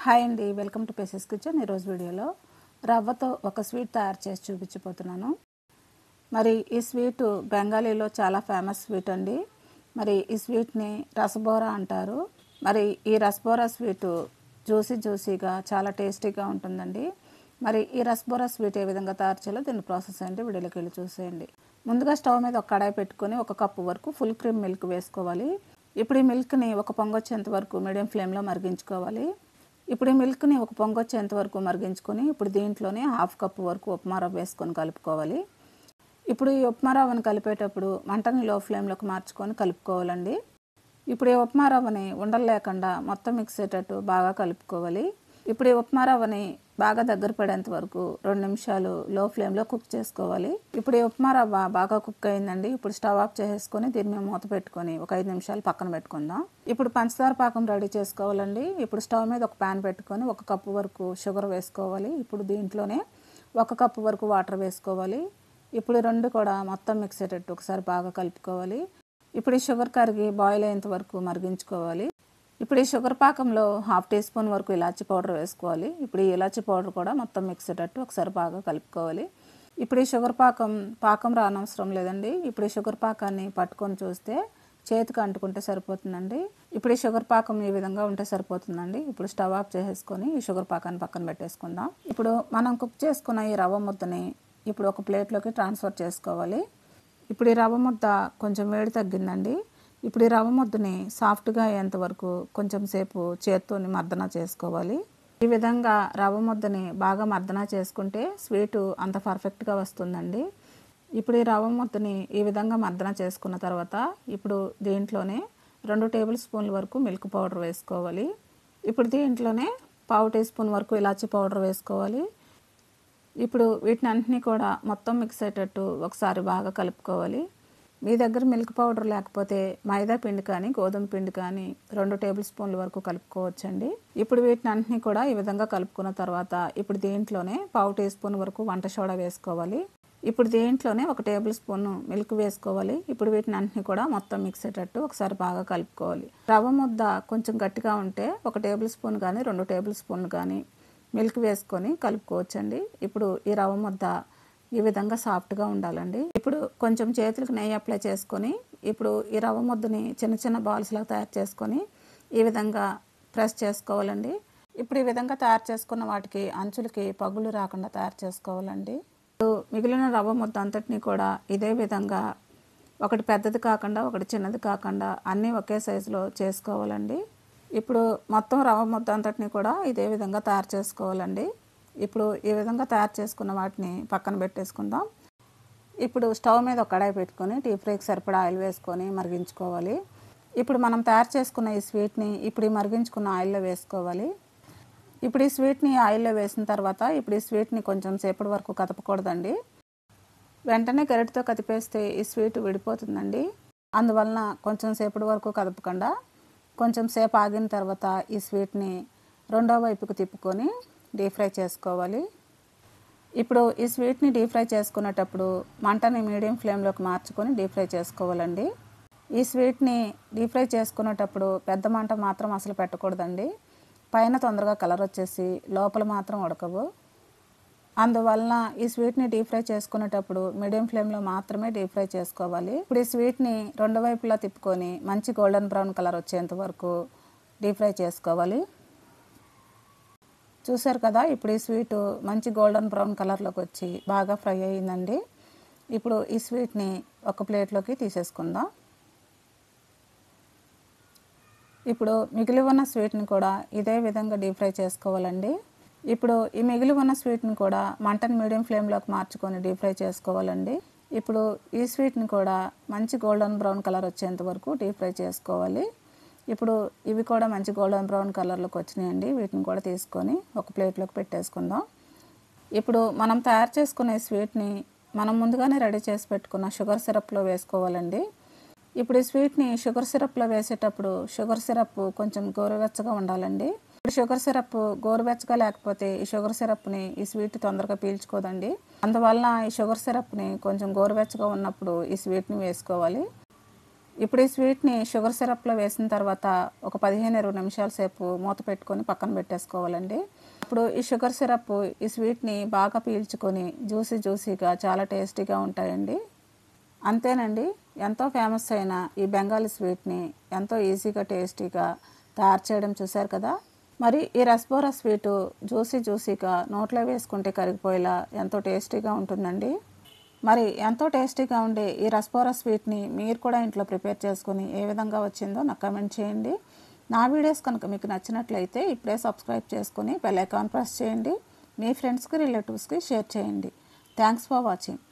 Hi అండి, welcome to phases kitchen. ఈరోజు వీడియోలో రవ్వతో ఒక స్వీట్ తయారు చేసి చూపించబోతున్నాను. మరి ఈ స్వీట్ బెంగాలీలో చాలా ఫేమస్ స్వీట్ అండి. మరి ఈ స్వీట్ని రసబోరా అంటారు. మరి ఈ రసబోరా స్వీట్ జ్యూసీగా చాలా టేస్టీగా ఉంటుందండి. మరి ఈ రసబోరా స్వీట్ ఏ విధంగా తయారు చేయాలో దీని ప్రాసెస్ ఏంటి వీడియోలోకి వెళ్ళి చూసేయండి. ముందుగా స్టవ్ మీద ఒక కడాయి పెట్టుకొని 1 కప్పు వరకు ఫుల్ క్రీమ్ మిల్క్ వేసుకోవాలి. ఇప్పుడు ఈ మిల్క్ని ఒక పొంగొచ్చేంత వరకు మీడియం ఫ్లేమ్లో మరిగించుకోవాలి. ఇప్పుడు ఈ మిల్క్ని ఒక పొంగొచ్చేంత వరకు మరిగించుకొని ఇప్పుడు దీంట్లోనే 1/2 కప్పు వరకు ఉప్మా రవ్వ వేసుకొని కలుపుకోవాలి. ఇప్పుడు ఈ ఉప్మా రవ్వను కలిపేటప్పుడు మంటని లో ఫ్లేమ్లోకి మార్చుకొని కలుపుకోవాలండి. ఇప్పుడు ఈ ఉప్మా రవ్వని ఉండలు లేకుండా మొత్తం మిక్స్ అయ్యేటట్టు బాగా కలుపుకోవాలి. ఇప్పుడు ఈ ఉప్మా రవ్వని బాగా దగ్గర పడేంత వరకు 2 నిమిషాలు లో ఫ్లేమ్లో కుక్ చేసుకోవాలి. ఇప్పుడు ఈ ఉప్మా రవ్వ బాగా కుక్ అయిందండి. ఇప్పుడు స్టవ్ ఆఫ్ చేసేసుకొని దీన్ని మేము మూత పెట్టుకొని ఒక 5 నిమిషాలు పక్కన పెట్టుకుందాం. ఇప్పుడు పంచదార పాకం రెడీ చేసుకోవాలండి. ఇప్పుడు స్టవ్ మీద ఒక ప్యాన్ పెట్టుకొని 1 కప్పు వరకు షుగర్ వేసుకోవాలి. ఇప్పుడు దీంట్లోనే 1 కప్పు వరకు వాటర్ వేసుకోవాలి. ఇప్పుడు 2 కూడా మొత్తం మిక్స్ అయ్యేటట్టు ఒకసారి బాగా కలుపుకోవాలి. ఇప్పుడు ఈ షుగర్ కరిగి బాయిల్ అయ్యేంత వరకు మరిగించుకోవాలి. ఇప్పుడు ఈ షుగర్ పాకంలో 1/2 టీ స్పూన్ వరకు ఇలాచీ పౌడర్ వేసుకోవాలి. ఇప్పుడు ఈ ఇలాచీ పౌడర్ కూడా మొత్తం మిక్స్ అయ్యేటట్టు ఒకసారి బాగా కలుపుకోవాలి. ఇప్పుడు ఈ షుగర్ పాకం రానవసరం లేదండి. ఇప్పుడు ఈ షుగర్ పాకాన్ని పట్టుకొని చూస్తే చేతికి అంటుకుంటే సరిపోతుందండి. ఇప్పుడు ఈ షుగర్ పాకం ఈ విధంగా ఉంటే సరిపోతుందండి. ఇప్పుడు స్టవ్ ఆఫ్ చేసేసుకొని ఈ షుగర్ పాకాన్ని పక్కన పెట్టేసుకుందాం. ఇప్పుడు మనం కుక్ చేసుకున్న ఈ రవ్వ ముద్దని ఇప్పుడు ఒక ప్లేట్లోకి ట్రాన్స్ఫర్ చేసుకోవాలి. ఇప్పుడు ఈ రవ్వ ముద్ద కొంచెం వేడి తగ్గిందండి. ఇప్పుడు ఈ రవ్వ ముద్దని సాఫ్ట్గా అయ్యేంత వరకు కొంచెం సేపు చేత్తోని మర్దన చేసుకోవాలి. ఈ విధంగా రవ్వ ముద్దని బాగా మర్దన చేసుకుంటే స్వీటు అంత పర్ఫెక్ట్గా వస్తుందండి. ఇప్పుడు ఈ రవ్వ ముద్దని ఈ విధంగా మర్దన చేసుకున్న తర్వాత ఇప్పుడు దీంట్లోనే 2 టేబుల్ స్పూన్ల వరకు మిల్క్ పౌడర్ వేసుకోవాలి. ఇప్పుడు దీంట్లోనే 1/2 టీ స్పూన్ వరకు ఇలాచీ పౌడర్ వేసుకోవాలి. ఇప్పుడు వీటిని అన్నింటినీ కూడా మొత్తం మిక్స్ అయ్యేటట్టు ఒకసారి బాగా కలుపుకోవాలి. మీ దగ్గర మిల్క్ పౌడర్ లేకపోతే మైదా పిండి కానీ గోధుమ పిండి కానీ 2 టేబుల్ స్పూన్ల వరకు కలుపుకోవచ్చండి. ఇప్పుడు వీటిని అన్నింటినీ కూడా ఈ విధంగా కలుపుకున్న తర్వాత ఇప్పుడు దీంట్లోనే 1/2 టీ స్పూన్ వరకు వంట సోడా వేసుకోవాలి. ఇప్పుడు దీంట్లోనే 1 టేబుల్ స్పూన్ మిల్క్ వేసుకోవాలి. ఇప్పుడు వీటిని అన్నింటినీ కూడా మొత్తం మిక్స్ అయ్యేటట్టు ఒకసారి బాగా కలుపుకోవాలి. రవ్వ ముద్ద కొంచెం గట్టిగా ఉంటే 1 టేబుల్ స్పూన్ కానీ 2 టేబుల్ స్పూన్లు కానీ మిల్క్ వేసుకొని కలుపుకోవచ్చండి. ఇప్పుడు ఈ రవ్వ ముద్ద ఈ విధంగా సాఫ్ట్గా ఉండాలండి. ఇప్పుడు కొంచెం చేతులకు నెయ్యి అప్లై చేసుకొని ఇప్పుడు ఈ రవ్వ ముద్దని చిన్న బాల్స్ లాగా తయారు చేసుకొని ఈ విధంగా ప్రెస్ చేసుకోవాలండి. ఇప్పుడు ఈ విధంగా తయారు చేసుకున్న వాటికి అంచులకి పగులు రాకుండా తయారు చేసుకోవాలండి. ఇప్పుడు మిగిలిన రవ్వ ముద్ద అంతటినీ కూడా ఇదే విధంగా ఒకటి పెద్దది కాకుండా ఒకటి చిన్నది కాకుండా అన్నీ ఒకే సైజులో చేసుకోవాలండి. ఇప్పుడు మొత్తం రవ్వ ముద్ద అంతటినీ కూడా ఇదే విధంగా తయారు చేసుకోవాలండి. ఇప్పుడు ఈ విధంగా తయారు చేసుకున్న వాటిని పక్కన పెట్టేసుకుందాం. ఇప్పుడు స్టవ్ మీద ఒక కడాయి పెట్టుకొని డీప్ ఫ్రైకి సరిపడా ఆయిల్ వేసుకొని మరిగించుకోవాలి. ఇప్పుడు మనం తయారు చేసుకున్న ఈ స్వీట్ని ఇప్పుడు ఈ మరిగించుకున్న ఆయిల్లో వేసుకోవాలి. ఇప్పుడు ఈ స్వీట్ని ఆయిల్లో వేసిన తర్వాత ఇప్పుడు ఈ స్వీట్ని కొంచెం సేపటి వరకు కదపకూడదండి. వెంటనే గరిటెతో కదిపేస్తే ఈ స్వీట్ విడిపోతుందండి. అందువలన కొంచెం సేపటి వరకు కదపకుండా కొంచెం సేపు ఆగిన తర్వాత ఈ స్వీట్ని రెండో వైపుకు తిప్పుకొని డీప్ ఫ్రై చేసుకోవాలి. ఇప్పుడు ఈ స్వీట్ని డీప్ ఫ్రై చేసుకునేటప్పుడు మంటని మీడియం ఫ్లేమ్లోకి మార్చుకొని డీప్ ఫ్రై చేసుకోవాలండి. ఈ స్వీట్ని డీప్ ఫ్రై చేసుకునేటప్పుడు పెద్ద మంట మాత్రం అసలు పెట్టకూడదండి. పైన తొందరగా కలర్ వచ్చేసి లోపల మాత్రం ఉడకవు. అందువలన ఈ స్వీట్ని డీప్ ఫ్రై చేసుకునేటప్పుడు మీడియం ఫ్లేమ్లో మాత్రమే డీప్ ఫ్రై చేసుకోవాలి. ఇప్పుడు ఈ స్వీట్ని రెండు వైపులా తిప్పుకొని మంచి గోల్డెన్ బ్రౌన్ కలర్ వచ్చేంత వరకు డీప్ ఫ్రై చేసుకోవాలి. చూసారు కదా, ఇప్పుడు ఈ స్వీటు మంచి గోల్డెన్ బ్రౌన్ కలర్లోకి వచ్చి బాగా ఫ్రై అయ్యిందండి. ఇప్పుడు ఈ స్వీట్ని ఒక ప్లేట్లోకి తీసేసుకుందాం. ఇప్పుడు మిగిలి ఉన్న స్వీట్ని కూడా ఇదే విధంగా డీప్ ఫ్రై చేసుకోవాలండి. ఇప్పుడు ఈ మిగిలి ఉన్న స్వీట్ని కూడా మంటని మీడియం ఫ్లేమ్లోకి మార్చుకొని డీప్ ఫ్రై చేసుకోవాలండి. ఇప్పుడు ఈ స్వీట్ని కూడా మంచి గోల్డెన్ బ్రౌన్ కలర్ వచ్చేంత వరకు డీప్ ఫ్రై చేసుకోవాలి. ఇప్పుడు ఇవి కూడా మంచి గోల్డెన్ బ్రౌన్ కలర్లోకి వచ్చినాయండి. వీటిని కూడా తీసుకొని ఒక ప్లేట్లోకి పెట్టేసుకుందాం. ఇప్పుడు మనం తయారు చేసుకునే స్వీట్ని మనం ముందుగానే రెడీ చేసి పెట్టుకున్న షుగర్ సిరప్లో వేసుకోవాలండి. ఇప్పుడు ఈ స్వీట్ని షుగర్ సిరప్లో వేసేటప్పుడు షుగర్ సిరప్ కొంచెం గోరువెచ్చగా ఉండాలండి. ఇప్పుడు షుగర్ సిరప్ గోరువెచ్చగా లేకపోతే ఈ షుగర్ సిరప్ని ఈ స్వీట్ తొందరగా పీల్చుకోదండి. అందువల్ల ఈ షుగర్ సిరప్ని కొంచెం గోరువెచ్చగా ఉన్నప్పుడు ఈ స్వీట్ని వేసుకోవాలి. ఇప్పుడు ఈ స్వీట్ని షుగర్ సిరప్లో వేసిన తర్వాత ఒక 15-20 నిమిషాల సేపు మూత పెట్టుకొని పక్కన పెట్టేసుకోవాలండి. ఇప్పుడు ఈ షుగర్ సిరప్ ఈ స్వీట్ని బాగా పీల్చుకొని జ్యూసీగా చాలా టేస్టీగా ఉంటాయండి. అంతేనండి, ఎంతో ఫేమస్ అయిన ఈ బెంగాలీ స్వీట్ని ఎంతో ఈజీగా టేస్టీగా తయారు చేయడం చూశారు కదా. మరి ఈ రసబోరా స్వీటు జ్యూసీగా నోట్లో వేసుకుంటే కరిగిపోయేలా ఎంతో టేస్టీగా ఉంటుందండి. మరి ఎంతో టేస్టీగా ఉండే ఈ రసబోరా స్వీట్ని మీరు కూడా ఇంట్లో ప్రిపేర్ చేసుకొని ఏ విధంగా వచ్చిందో నాకు కమెంట్ చేయండి. నా వీడియోస్ కనుక మీకు నచ్చినట్లయితే ఇప్పుడే సబ్స్క్రైబ్ చేసుకుని బెల్ ఐకాన్ ప్రెస్ చేయండి. మీ ఫ్రెండ్స్కి రిలేటివ్స్కి షేర్ చేయండి. Thanks for watching.